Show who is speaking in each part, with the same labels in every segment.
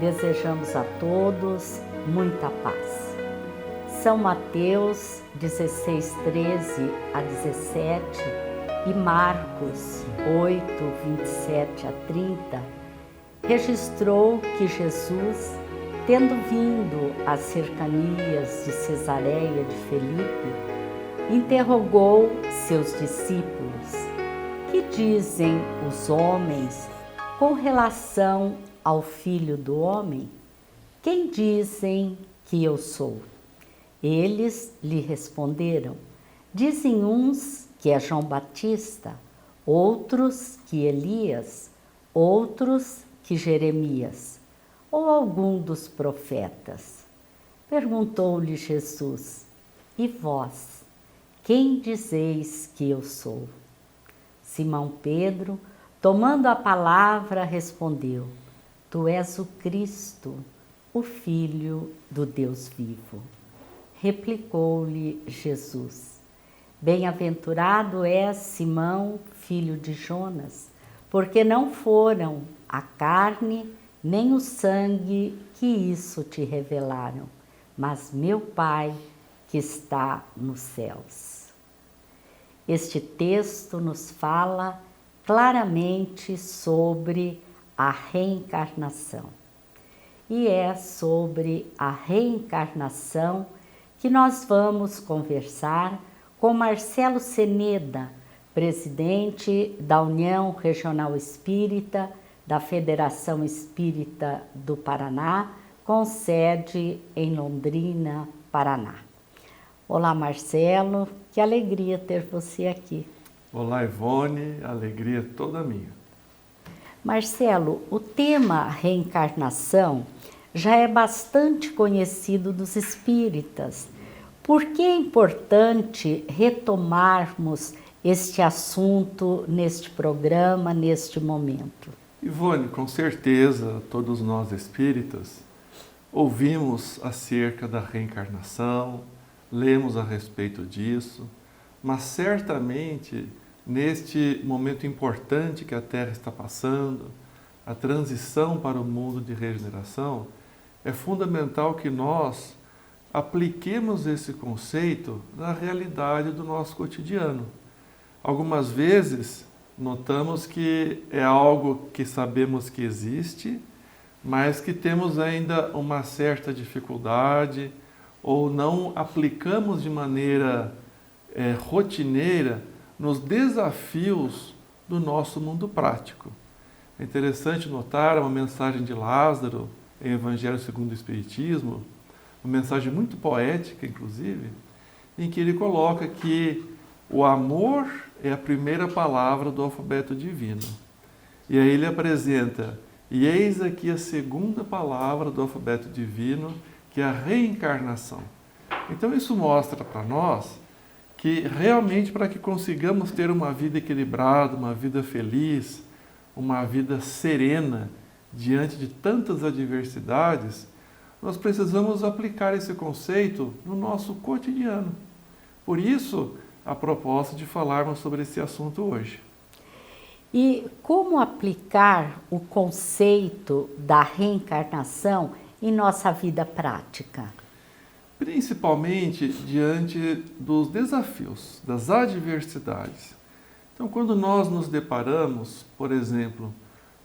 Speaker 1: desejamos a todos muita paz. São Mateus 16, 13 a 17 e Marcos 8, 27 a 30 registrou que Jesus, tendo vindo às cercanias de Cesareia de Filipe, interrogou seus discípulos: que dizem os homens com relação ao Filho do Homem? Quem dizem que eu sou? Eles lhe responderam: dizem uns que é João Batista, outros que Elias, outros que Jeremias, ou algum dos profetas. Perguntou-lhe Jesus: e vós, quem dizeis que eu sou? Simão Pedro, tomando a palavra, respondeu: tu és o Cristo, o Filho do Deus vivo. Replicou-lhe Jesus: bem-aventurado és, Simão, filho de Jonas, porque não foram a carne nem o sangue que isso te revelaram, mas meu Pai que está nos céus. Este texto nos fala claramente sobre a reencarnação. E é sobre a reencarnação que nós vamos conversar com Marcelo Ceneda, presidente da União Regional Espírita da Federação Espírita do Paraná, com sede em Londrina, Paraná. Olá, Marcelo, que alegria ter você aqui.
Speaker 2: Olá, Ivone, alegria toda minha.
Speaker 1: Marcelo, o tema reencarnação já é bastante conhecido dos espíritas. Por que é importante retomarmos este assunto neste programa, neste momento?
Speaker 2: Ivone, com certeza, todos nós espíritas ouvimos acerca da reencarnação, lemos a respeito disso, mas certamente neste momento importante que a Terra está passando, a transição para o mundo de regeneração, é fundamental que nós apliquemos esse conceito na realidade do nosso cotidiano. Algumas vezes notamos que é algo que sabemos que existe, mas que temos ainda uma certa dificuldade ou não aplicamos de maneira rotineira nos desafios do nosso mundo prático. É interessante notar uma mensagem de Lázaro em Evangelho segundo o Espiritismo, uma mensagem muito poética, inclusive, em que ele coloca que o amor é a primeira palavra do alfabeto divino. E aí ele apresenta: e eis aqui a segunda palavra do alfabeto divino, que é a reencarnação. Então isso mostra para nós que realmente, para que consigamos ter uma vida equilibrada, uma vida feliz, uma vida serena diante de tantas adversidades, nós precisamos aplicar esse conceito no nosso cotidiano. Por isso, a proposta de falarmos sobre esse assunto hoje.
Speaker 1: E como aplicar o conceito da reencarnação em nossa vida prática?
Speaker 2: Principalmente diante dos desafios, das adversidades. Então, quando nós nos deparamos, por exemplo,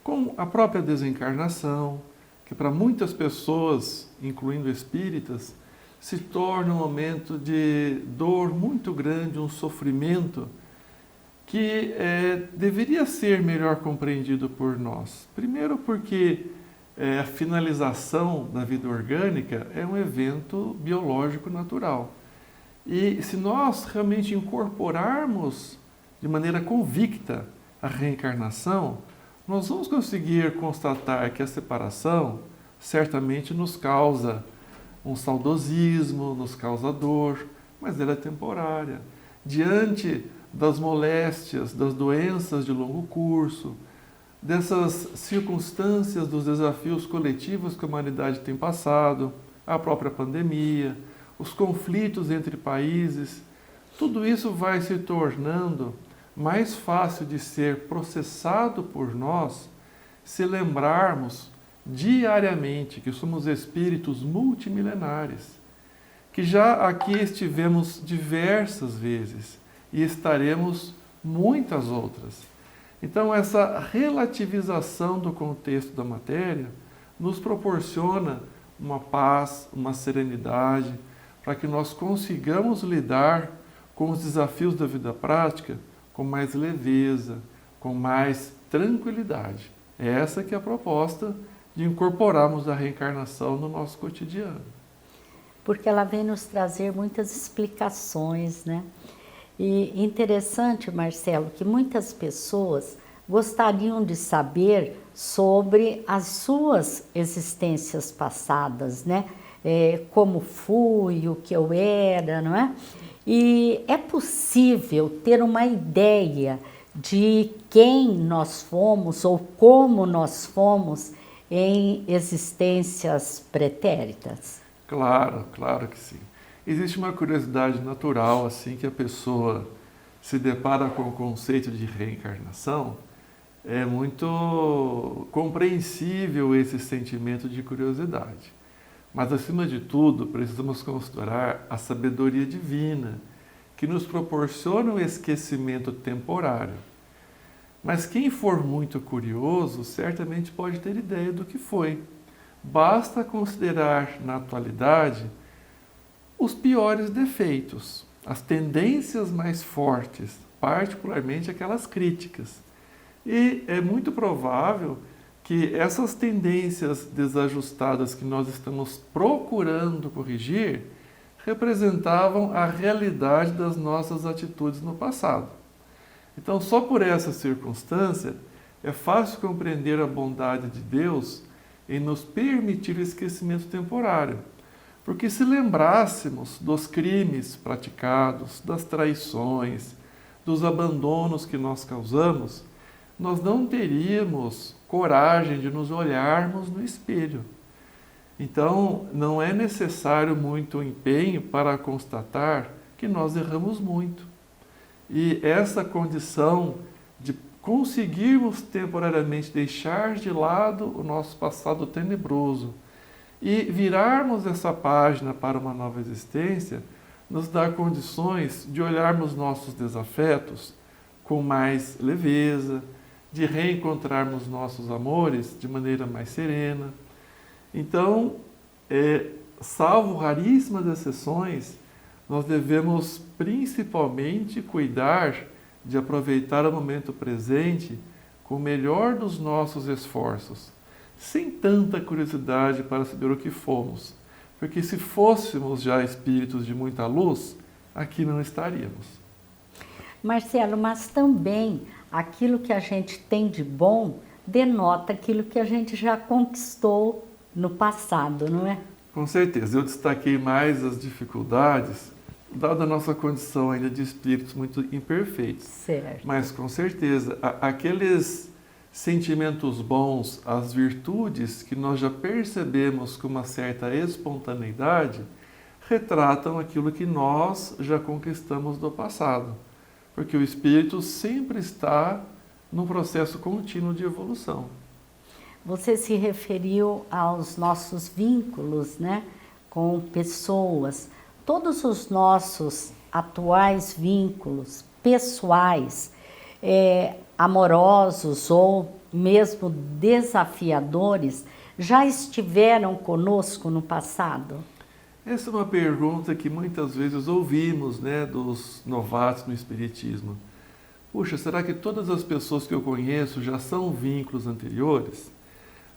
Speaker 2: com a própria desencarnação, que para muitas pessoas, incluindo espíritas, se torna um momento de dor muito grande, um sofrimento que deveria ser melhor compreendido por nós. Primeiro porque a finalização da vida orgânica é um evento biológico natural. E se nós realmente incorporarmos de maneira convicta a reencarnação, nós vamos conseguir constatar que a separação certamente nos causa um saudosismo, nos causa dor, mas ela é temporária. Diante das moléstias, das doenças de longo curso, dessas circunstâncias, dos desafios coletivos que a humanidade tem passado, a própria pandemia, os conflitos entre países, tudo isso vai se tornando mais fácil de ser processado por nós se lembrarmos diariamente que somos espíritos multimilenares, que já aqui estivemos diversas vezes e estaremos muitas outras. Então, essa relativização do contexto da matéria nos proporciona uma paz, uma serenidade, para que nós consigamos lidar com os desafios da vida prática com mais leveza, com mais tranquilidade. É essa que é a proposta de incorporarmos a reencarnação no nosso cotidiano.
Speaker 1: Porque ela vem nos trazer muitas explicações, né? E interessante, Marcelo, que muitas pessoas gostariam de saber sobre as suas existências passadas, né? Como fui, o que eu era, não é? E é possível ter uma ideia de quem nós fomos ou como nós fomos em existências pretéritas?
Speaker 2: Claro, claro que sim. Existe uma curiosidade natural, assim, que a pessoa se depara com o conceito de reencarnação. É muito compreensível esse sentimento de curiosidade. Mas, acima de tudo, precisamos considerar a sabedoria divina, que nos proporciona o esquecimento temporário. Mas quem for muito curioso, certamente pode ter ideia do que foi. Basta considerar, na atualidade, os piores defeitos, as tendências mais fortes, particularmente aquelas críticas. E é muito provável que essas tendências desajustadas que nós estamos procurando corrigir representavam a realidade das nossas atitudes no passado. Então, só por essa circunstância, é fácil compreender a bondade de Deus em nos permitir o esquecimento temporário. Porque se lembrássemos dos crimes praticados, das traições, dos abandonos que nós causamos, nós não teríamos coragem de nos olharmos no espelho. Então, não é necessário muito empenho para constatar que nós erramos muito. E essa condição de conseguirmos temporariamente deixar de lado o nosso passado tenebroso e virarmos essa página para uma nova existência, nos dá condições de olharmos nossos desafetos com mais leveza, de reencontrarmos nossos amores de maneira mais serena. Então, salvo raríssimas exceções, nós devemos principalmente cuidar de aproveitar o momento presente com o melhor dos nossos esforços, sem tanta curiosidade para saber o que fomos, porque se fôssemos já espíritos de muita luz, aqui não estaríamos.
Speaker 1: Marcelo, mas também aquilo que a gente tem de bom denota aquilo que a gente já conquistou no passado, não é?
Speaker 2: Com certeza, eu destaquei mais as dificuldades, dada a nossa condição ainda de espíritos muito imperfeitos.
Speaker 1: Certo.
Speaker 2: Mas com certeza, aqueles sentimentos bons, as virtudes que nós já percebemos com uma certa espontaneidade, retratam aquilo que nós já conquistamos do passado. Porque o espírito sempre está num processo contínuo de evolução.
Speaker 1: Você se referiu aos nossos vínculos, né, com pessoas. Todos os nossos atuais vínculos pessoais, amorosos ou mesmo desafiadores, já estiveram conosco no passado?
Speaker 2: Essa é uma pergunta que muitas vezes ouvimos, né, dos novatos no Espiritismo. Puxa, será que todas as pessoas que eu conheço já são vínculos anteriores?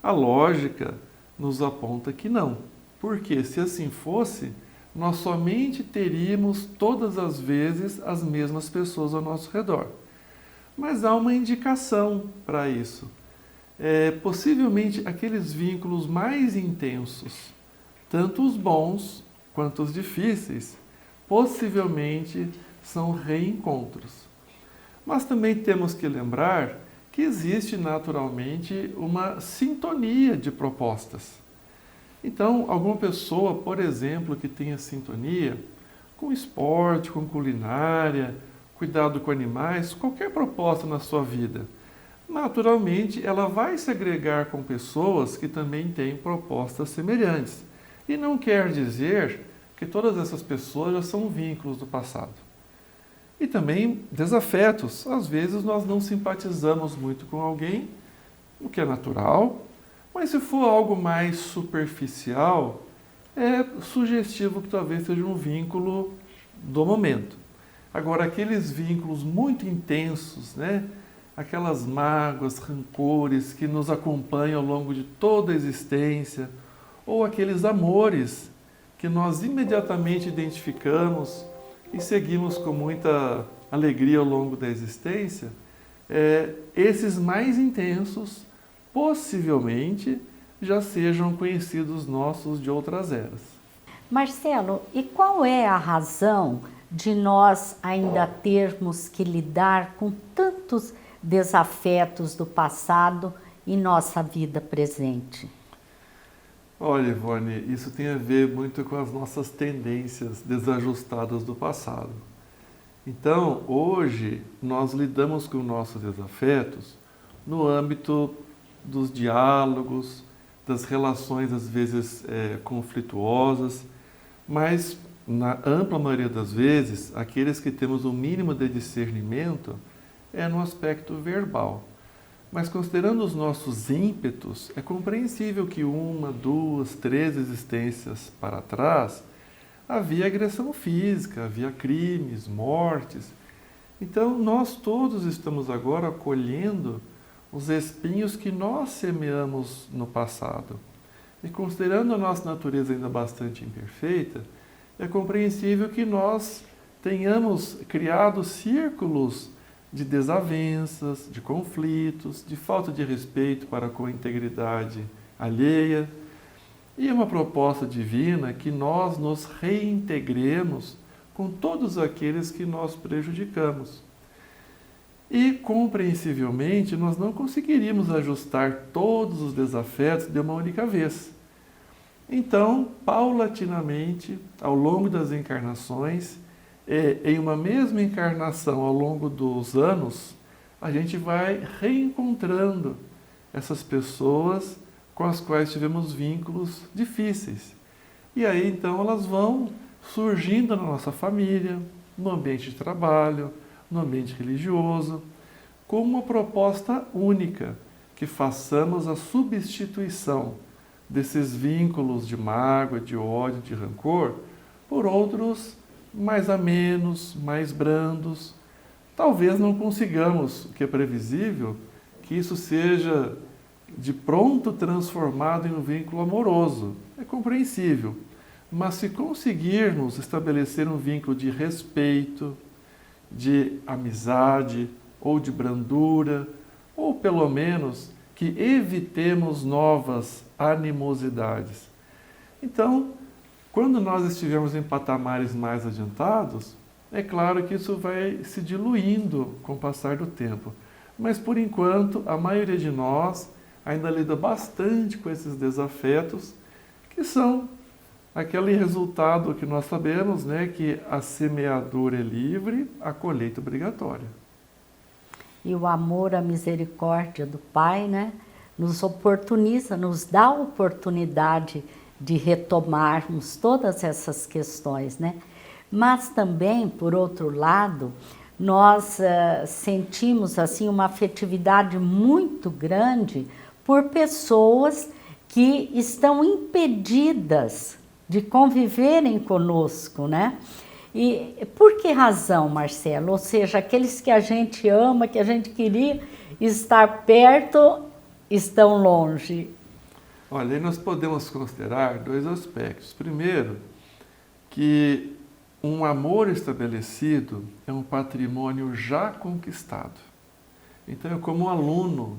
Speaker 2: A lógica nos aponta que não. Porque se assim fosse, nós somente teríamos todas as vezes as mesmas pessoas ao nosso redor. Mas há uma indicação para isso. Possivelmente aqueles vínculos mais intensos, tanto os bons quanto os difíceis, possivelmente são reencontros. Mas também temos que lembrar que existe naturalmente uma sintonia de propostas. Então, alguma pessoa, por exemplo, que tenha sintonia com esporte, com culinária, cuidado com animais, qualquer proposta na sua vida, naturalmente ela vai se agregar com pessoas que também têm propostas semelhantes. E não quer dizer que todas essas pessoas já são vínculos do passado. E também desafetos. Às vezes nós não simpatizamos muito com alguém, o que é natural, mas se for algo mais superficial, é sugestivo que talvez seja um vínculo do momento. Agora, aqueles vínculos muito intensos, né? Aquelas mágoas, rancores que nos acompanham ao longo de toda a existência, ou aqueles amores que nós imediatamente identificamos e seguimos com muita alegria ao longo da existência, esses mais intensos possivelmente já sejam conhecidos nossos de outras eras.
Speaker 1: Marcelo, e qual é a razão de nós ainda termos que lidar com tantos desafetos do passado em nossa vida presente?
Speaker 2: Olha, Ivone, isso tem a ver muito com as nossas tendências desajustadas do passado. Então, hoje, nós lidamos com nossos desafetos no âmbito dos diálogos, das relações às vezes conflituosas, mas na ampla maioria das vezes, aqueles que temos o mínimo de discernimento é no aspecto verbal. Mas considerando os nossos ímpetos, é compreensível que 1, 2, 3 existências para trás havia agressão física, havia crimes, mortes. Então nós todos estamos agora colhendo os espinhos que nós semeamos no passado. E considerando a nossa natureza ainda bastante imperfeita, é compreensível que nós tenhamos criado círculos de desavenças, de conflitos, de falta de respeito para com a integridade alheia. E é uma proposta divina que nós nos reintegremos com todos aqueles que nós prejudicamos. E, compreensivelmente, nós não conseguiríamos ajustar todos os desafetos de uma única vez. Então, paulatinamente, ao longo das encarnações, em uma mesma encarnação ao longo dos anos, a gente vai reencontrando essas pessoas com as quais tivemos vínculos difíceis. E aí, então, elas vão surgindo na nossa família, no ambiente de trabalho, no ambiente religioso, com uma proposta única, que façamos a substituição desses vínculos de mágoa, de ódio, de rancor, por outros mais amenos, mais brandos. Talvez não consigamos, o que é previsível, que isso seja de pronto transformado em um vínculo amoroso. É compreensível. Mas se conseguirmos estabelecer um vínculo de respeito, de amizade ou de brandura, ou pelo menos que evitemos novas animosidades. Então, quando nós estivermos em patamares mais adiantados, é claro que isso vai se diluindo com o passar do tempo. Mas, por enquanto, a maioria de nós ainda lida bastante com esses desafetos, que são aquele resultado que nós sabemos, né, que a semeadura é livre, a colheita obrigatória.
Speaker 1: E o amor, a misericórdia do Pai, né, nos oportuniza, nos dá a oportunidade de retomarmos todas essas questões, né? Mas também, por outro lado, nós sentimos assim uma afetividade muito grande por pessoas que estão impedidas de conviverem conosco, né? E por que razão, Marcelo? Ou seja, aqueles que a gente ama, que a gente queria estar perto, estão longe.
Speaker 2: Olha, aí nós podemos considerar dois aspectos. Primeiro, que um amor estabelecido é um patrimônio já conquistado. Então, é como um aluno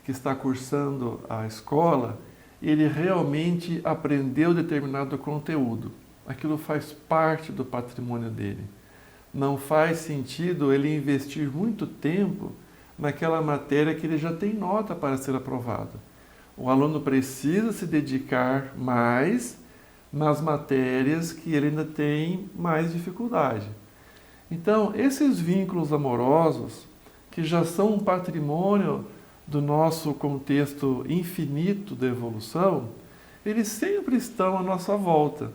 Speaker 2: que está cursando a escola, ele realmente aprendeu determinado conteúdo. Aquilo faz parte do patrimônio dele. Não faz sentido ele investir muito tempo naquela matéria que ele já tem nota para ser aprovado. O aluno precisa se dedicar mais nas matérias que ele ainda tem mais dificuldade. Então, esses vínculos amorosos, que já são um patrimônio do nosso contexto infinito da evolução, eles sempre estão à nossa volta.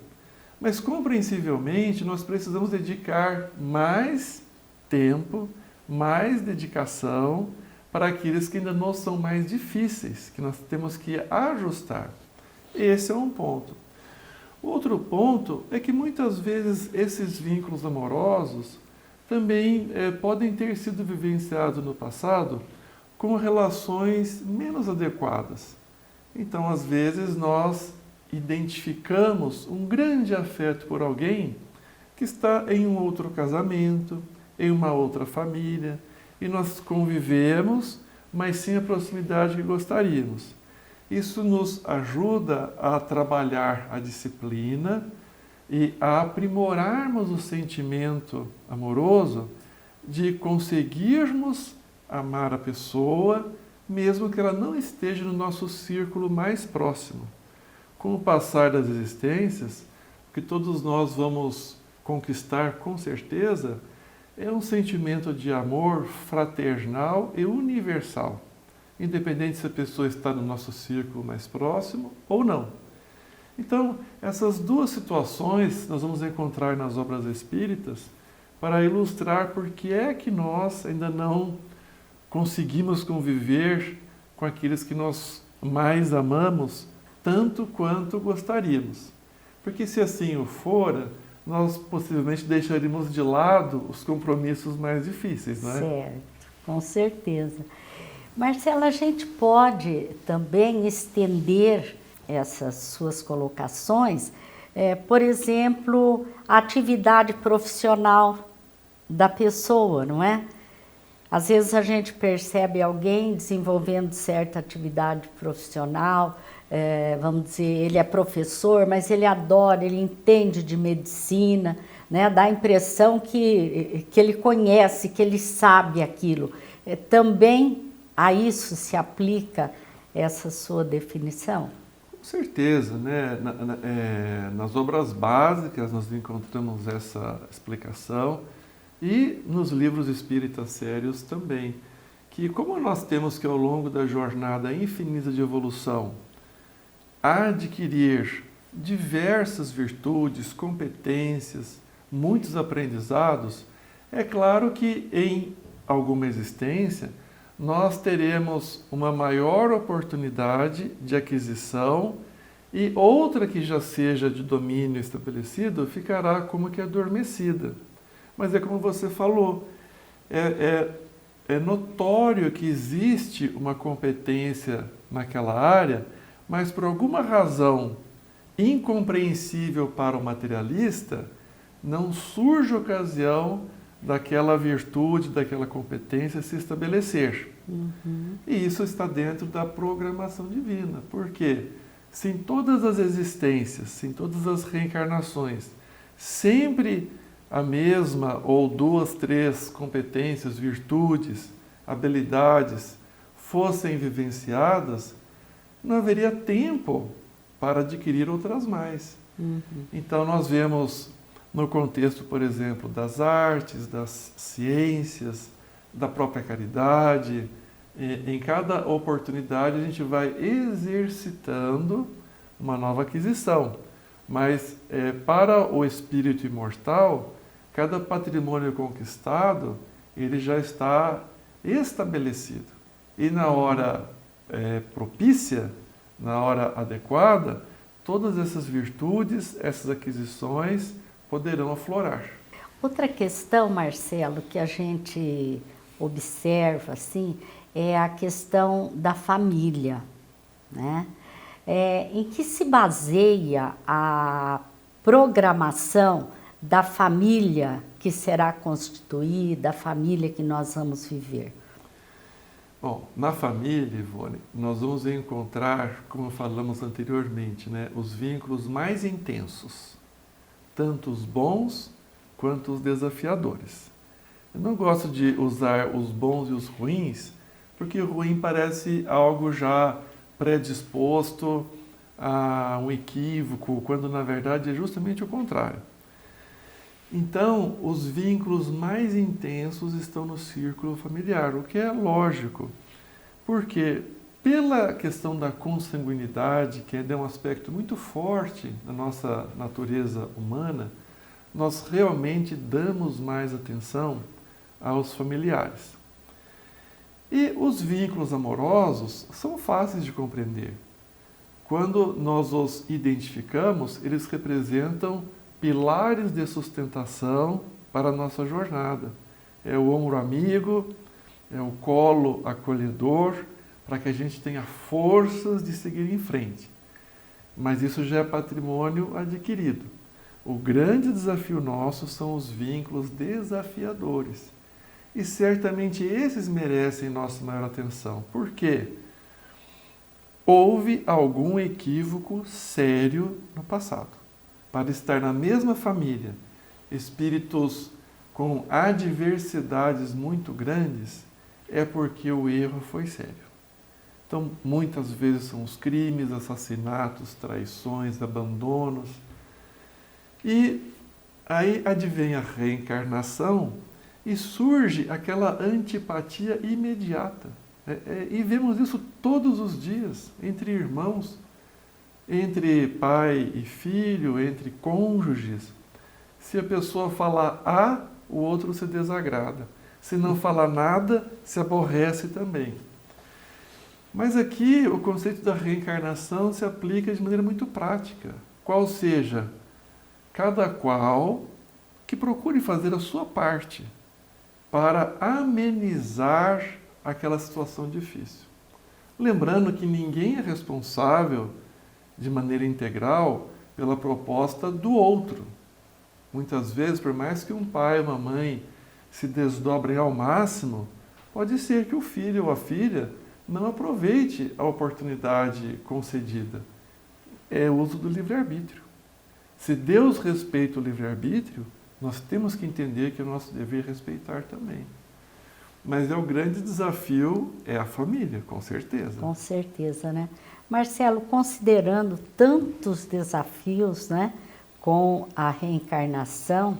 Speaker 2: Mas, compreensivelmente, nós precisamos dedicar mais tempo, mais dedicação para aqueles que ainda não são mais difíceis, que nós temos que ajustar. Esse é um ponto. Outro ponto é que muitas vezes esses vínculos amorosos também podem ter sido vivenciados no passado com relações menos adequadas. Então, às vezes, nós identificamos um grande afeto por alguém que está em um outro casamento, em uma outra família, e nós convivemos, mas sem a proximidade que gostaríamos. Isso nos ajuda a trabalhar a disciplina e a aprimorarmos o sentimento amoroso de conseguirmos amar a pessoa, mesmo que ela não esteja no nosso círculo mais próximo. Com o passar das existências, o que todos nós vamos conquistar com certeza é um sentimento de amor fraternal e universal, independente se a pessoa está no nosso círculo mais próximo ou não. Então, essas duas situações nós vamos encontrar nas obras espíritas para ilustrar por que é que nós ainda não conseguimos conviver com aqueles que nós mais amamos tanto quanto gostaríamos. Porque se assim o fora, nós possivelmente deixaríamos de lado os compromissos mais difíceis, não é?
Speaker 1: Certo, com certeza. Marcela, a gente pode também estender essas suas colocações, por exemplo, a atividade profissional da pessoa, não é? Às vezes a gente percebe alguém desenvolvendo certa atividade profissional, vamos dizer, ele é professor, mas ele adora, ele entende de medicina, né? Dá a impressão que ele conhece, que ele sabe aquilo. Também a isso se aplica essa sua definição?
Speaker 2: Com certeza, né? Nas obras básicas nós encontramos essa explicação e nos livros espíritas sérios também, que como nós temos que ao longo da jornada infinita de evolução adquirir diversas virtudes, competências, muitos aprendizados, é claro que em alguma existência nós teremos uma maior oportunidade de aquisição e outra que já seja de domínio estabelecido ficará como que adormecida. Mas é como você falou, é notório que existe uma competência naquela área, mas por alguma razão incompreensível para o materialista, não surge ocasião daquela virtude, daquela competência se estabelecer.
Speaker 1: Uhum.
Speaker 2: E isso está dentro da programação divina. Por quê? Se em todas as existências, se em todas as reencarnações, sempre a mesma ou duas, três competências, virtudes, habilidades fossem vivenciadas, não haveria tempo para adquirir outras mais.
Speaker 1: Uhum.
Speaker 2: Então nós vemos no contexto, por exemplo, das artes, das ciências, da própria caridade, em cada oportunidade a gente vai exercitando uma nova aquisição. Mas para o espírito imortal, cada patrimônio conquistado, ele já está estabelecido. E na hora propícia, na hora adequada, todas essas virtudes, essas aquisições poderão aflorar.
Speaker 1: Outra questão, Marcelo, que a gente observa assim, é a questão da família, né? Em que se baseia a programação da família que será constituída, a família que nós vamos viver?
Speaker 2: Bom, na família, Ivone, nós vamos encontrar, como falamos anteriormente, né, os vínculos mais intensos, tanto os bons quanto os desafiadores. Eu não gosto de usar os bons e os ruins, porque o ruim parece algo já predisposto a um equívoco, quando na verdade é justamente o contrário. Então, os vínculos mais intensos estão no círculo familiar, o que é lógico, Porque pela questão da consanguinidade, que é um aspecto muito forte da nossa natureza humana, nós realmente damos mais atenção aos familiares. E os vínculos amorosos são fáceis de compreender. Quando nós os identificamos, eles representam pilares de sustentação para a nossa jornada. É o ombro amigo, é o colo acolhedor, para que a gente tenha forças de seguir em frente. Mas isso já é patrimônio adquirido. O grande desafio nosso são os vínculos desafiadores. E certamente esses merecem nossa maior atenção. Por quê? Houve algum equívoco sério no passado. Para estar na mesma família, espíritos com adversidades muito grandes, é porque o erro foi sério. Então, muitas vezes são os crimes, assassinatos, traições, abandonos. E aí advém a reencarnação e surge aquela antipatia imediata. E vemos isso todos os dias, entre irmãos, entre pai e filho, entre cônjuges. Se a pessoa falar A, o outro se desagrada. Se não falar nada, se aborrece também. Mas aqui o conceito da reencarnação se aplica de maneira muito prática. Qual seja, cada qual que procure fazer a sua parte para amenizar aquela situação difícil. Lembrando que ninguém é responsável de maneira integral pela proposta do outro. Muitas vezes, por mais que um pai ou uma mãe se desdobrem ao máximo, pode ser que o filho ou a filha não aproveite a oportunidade concedida. É o uso do livre-arbítrio. Se Deus respeita o livre-arbítrio, nós temos que entender que é nosso dever respeitar também. Mas o grande desafio é a família, com certeza.
Speaker 1: Com certeza, né? Marcelo, considerando tantos desafios, né, com a reencarnação,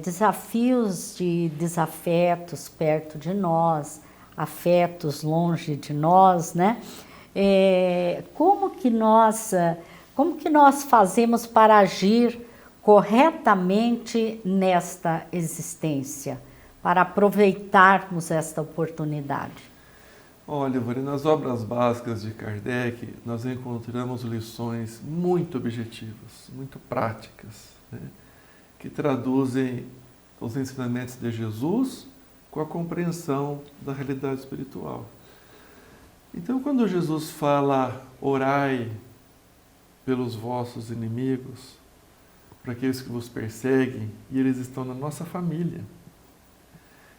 Speaker 1: desafios de desafetos perto de nós, afetos longe de nós, né? Como que nós fazemos para agir corretamente nesta existência, para aproveitarmos esta oportunidade?
Speaker 2: Olha, Vânia, nas obras básicas de Kardec, nós encontramos lições muito objetivas, muito práticas, né? Que traduzem os ensinamentos de Jesus com a compreensão da realidade espiritual. Então, quando Jesus fala, orai pelos vossos inimigos, para aqueles que vos perseguem, e eles estão na nossa família.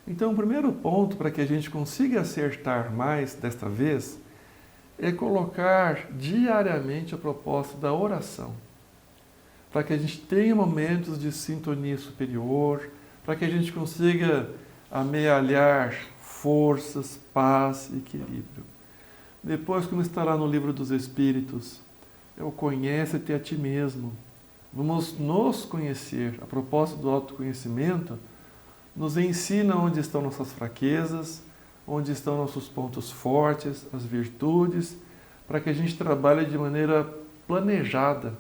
Speaker 2: Então, o primeiro ponto para que a gente consiga acertar mais desta vez é colocar diariamente a proposta da oração, para que a gente tenha momentos de sintonia superior, para que a gente consiga amealhar forças, paz e equilíbrio. Depois, como está lá no Livro dos Espíritos, é o conhece-te a ti mesmo. Vamos nos conhecer. A proposta do autoconhecimento nos ensina onde estão nossas fraquezas, onde estão nossos pontos fortes, as virtudes, para que a gente trabalhe de maneira planejada.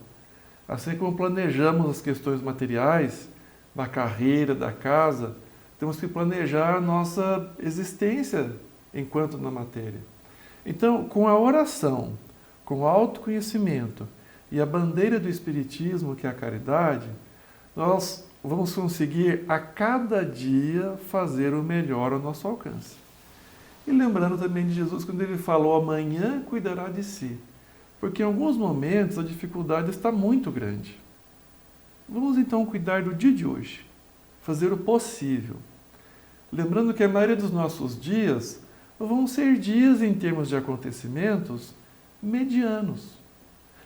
Speaker 2: Assim como planejamos as questões materiais, da carreira, da casa, temos que planejar nossa existência enquanto na matéria. Então, com a oração, com o autoconhecimento e a bandeira do Espiritismo, que é a caridade, nós vamos conseguir a cada dia fazer o melhor ao nosso alcance. E lembrando também de Jesus, quando ele falou, amanhã cuidará de si. Porque em alguns momentos a dificuldade está muito grande. Vamos então cuidar do dia de hoje, fazer o possível. Lembrando que a maioria dos nossos dias vão ser dias em termos de acontecimentos medianos.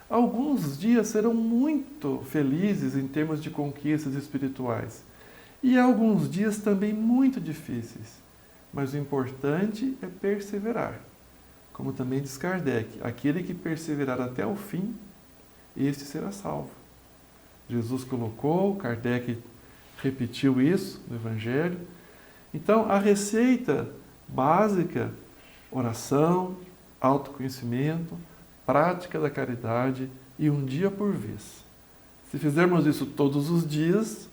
Speaker 2: Alguns dias serão muito felizes em termos de conquistas espirituais. E alguns dias também muito difíceis. Mas o importante é perseverar. Como também diz Kardec, aquele que perseverar até o fim, este será salvo. Jesus colocou, Kardec repetiu isso no Evangelho. Então, a receita básica oração, autoconhecimento, prática da caridade e um dia por vez. Se fizermos isso todos os dias,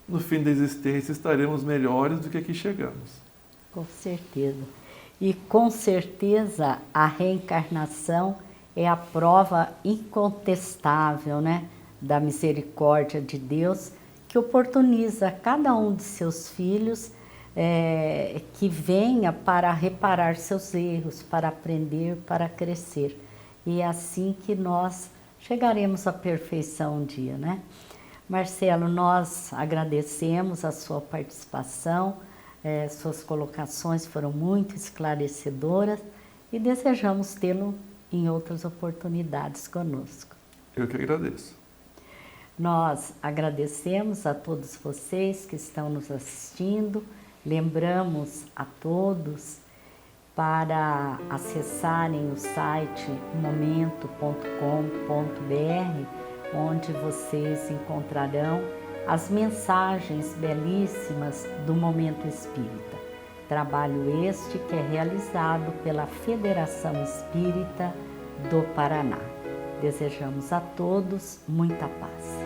Speaker 2: no fim da existência estaremos melhores do que aqui chegamos.
Speaker 1: Com certeza. E com certeza a reencarnação é a prova incontestável, né, da misericórdia de Deus, que oportuniza cada um de seus filhos que venha para reparar seus erros, para aprender, para crescer. E é assim que nós chegaremos à perfeição um dia, né? Marcelo, nós agradecemos a sua participação, suas colocações foram muito esclarecedoras e desejamos tê-lo em outras oportunidades conosco.
Speaker 2: Eu que agradeço.
Speaker 1: Nós agradecemos a todos vocês que estão nos assistindo, lembramos a todos para acessarem o site momento.com.br, onde vocês encontrarão as mensagens belíssimas do Momento Espírita. Trabalho este que é realizado pela Federação Espírita do Paraná. Desejamos a todos muita paz.